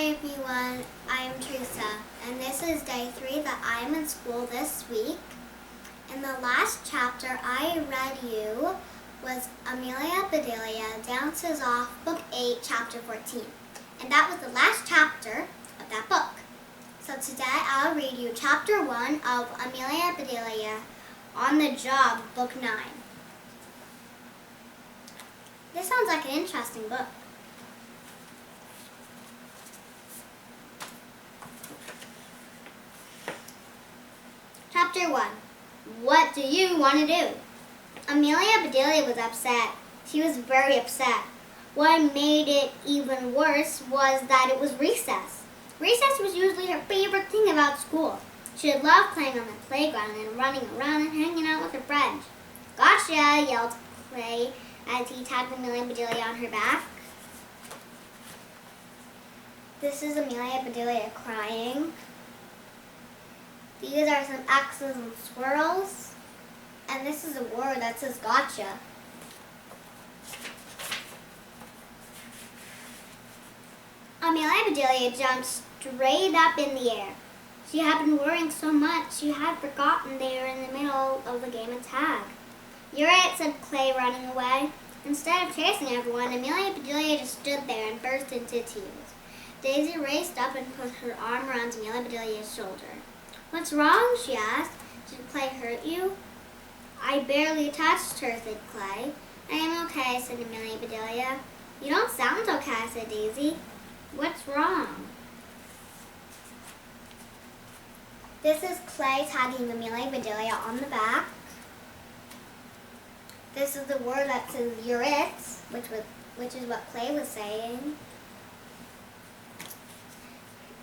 Hi everyone, I'm Teresa, and this is day 3 that I'm in school this week. In the last chapter I read you was Amelia, Bedelia Dances Off, Book 8, Chapter 14. And that was the last chapter of that book. So today I'll read you Chapter 1 of Amelia, Bedelia on the Job, Book 9. This sounds like an interesting book. Chapter 1. What do you want to do? Amelia Bedelia was upset. She was very upset. What made it even worse was that it was recess. Recess was usually her favorite thing about school. She loved playing on the playground and running around and hanging out with her friends. Gotcha, yelled Clay as he tapped Amelia Bedelia on her back. This is Amelia Bedelia crying. These are some X's and swirls. And this is a word that says gotcha. Amelia Bedelia jumped straight up in the air. She had been worrying so much she had forgotten they were in the middle of the game of tag. "You're it," said Clay, running away. Instead of chasing everyone, Amelia Bedelia just stood there and burst into tears. Daisy raced up and put her arm around Amelia Bedelia's shoulder. "What's wrong?" she asked. "Did Clay hurt you?" "I barely touched her," said Clay. "I am okay," said Amelia Bedelia. "You don't sound okay," said Daisy. "What's wrong?" This is Clay tagging Amelia Bedelia on the back. This is the word that says "you're it," which is what Clay was saying.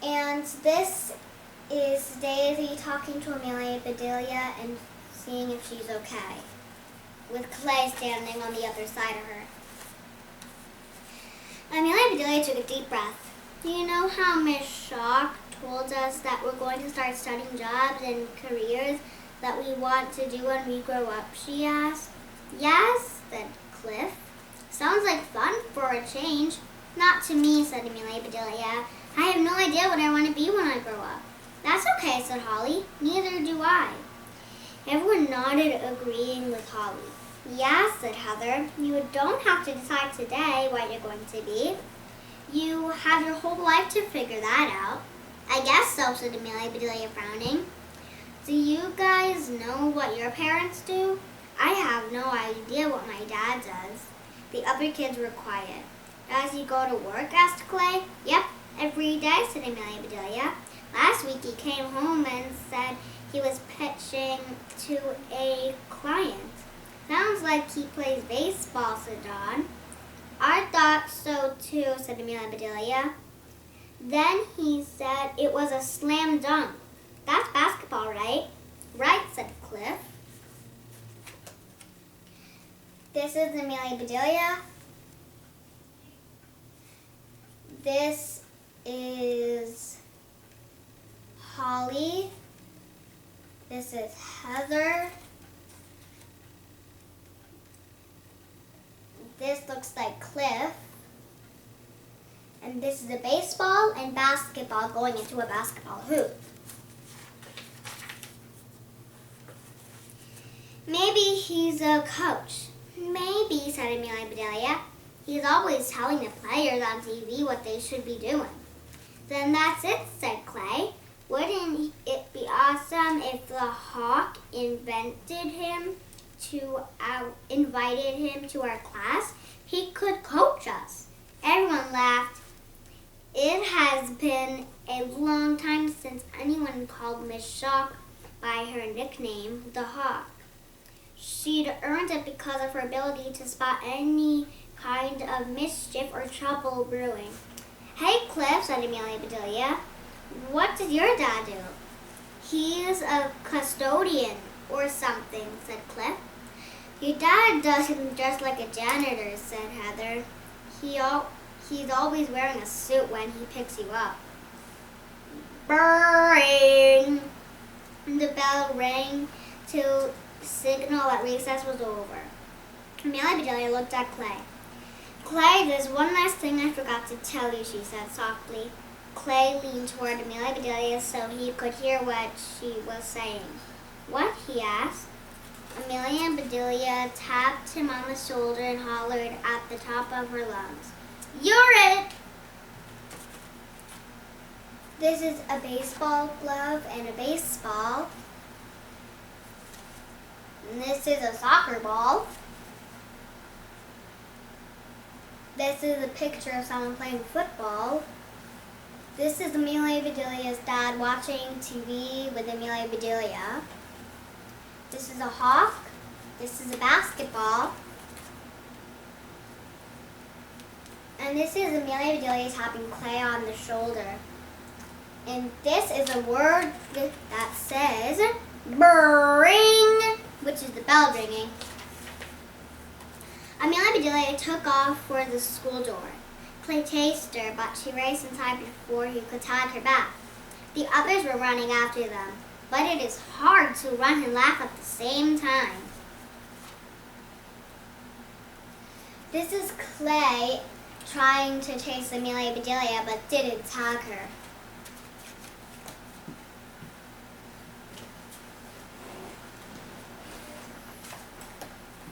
And this is Daisy talking to Amelia Bedelia and seeing if she's okay, with Clay standing on the other side of her. Amelia Bedelia took a deep breath. "Do you know how Miss Shock told us that we're going to start studying jobs and careers that we want to do when we grow up?" she asked. "Yes," said Cliff. "Sounds like fun for a change." "Not to me," said Amelia Bedelia. "I have no idea what I want to be when I grow up." "That's okay," said Holly. "Neither do I." Everyone nodded, agreeing with Holly. "Yeah," said Heather. "You don't have to decide today what you're going to be. You have your whole life to figure that out." "I guess so," said Amelia Bedelia, frowning. "Do you guys know what your parents do?" "I have no idea what my dad does." The other kids were quiet. "Does he go to work?" asked Clay. "Yep, every day," said Amelia Bedelia. "Last week he came home and said he was pitching to a client." "Sounds like he plays baseball," said Dawn. "I thought so too," said Amelia Bedelia. "Then he said it was a slam dunk." "That's basketball, right?" "Right," said Cliff. This is Amelia Bedelia. This is Holly. This is Heather. This looks like Cliff. And this is a baseball and basketball going into a basketball hoop. "Maybe he's a coach." "Maybe," said Amelia Bedelia. "He's always telling the players on TV what they should be doing." "Then that's it," said Clay. "Wouldn't it be awesome if the Hawk invited him to our class? He could coach us." Everyone laughed. It has been a long time since anyone called Miss Shock by her nickname, the Hawk. She'd earned it because of her ability to spot any kind of mischief or trouble brewing. "Hey, Cliff," said Amelia Bedelia. "What does your dad do?" "He's a custodian or something," said Cliff. "Your dad doesn't dress like a janitor," said Heather. He's always wearing a suit when he picks you up." Brrring! The bell rang to signal that recess was over. Amelia Bedelia looked at Clay. "Clay, there's one last thing I forgot to tell you," she said softly. Clay leaned toward Amelia Bedelia so he could hear what she was saying. "What?" he asked. Amelia Bedelia tapped him on the shoulder and hollered at the top of her lungs, "You're it!" This is a baseball glove and a baseball. And this is a soccer ball. This is a picture of someone playing football. This is Amelia Bedelia's dad watching TV with Amelia Bedelia. This is a hawk. This is a basketball. And this is Amelia Bedelia tapping Clay on the shoulder. And this is a word that says bring, which is the bell ringing. Amelia Bedelia took off for the school door. Clay chased her, but she raced inside before he could tag her back. The others were running after them, but it is hard to run and laugh at the same time. This is Clay trying to chase Amelia Bedelia, but didn't tag her.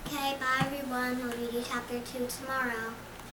Okay, bye everyone. We'll read you chapter 2 tomorrow.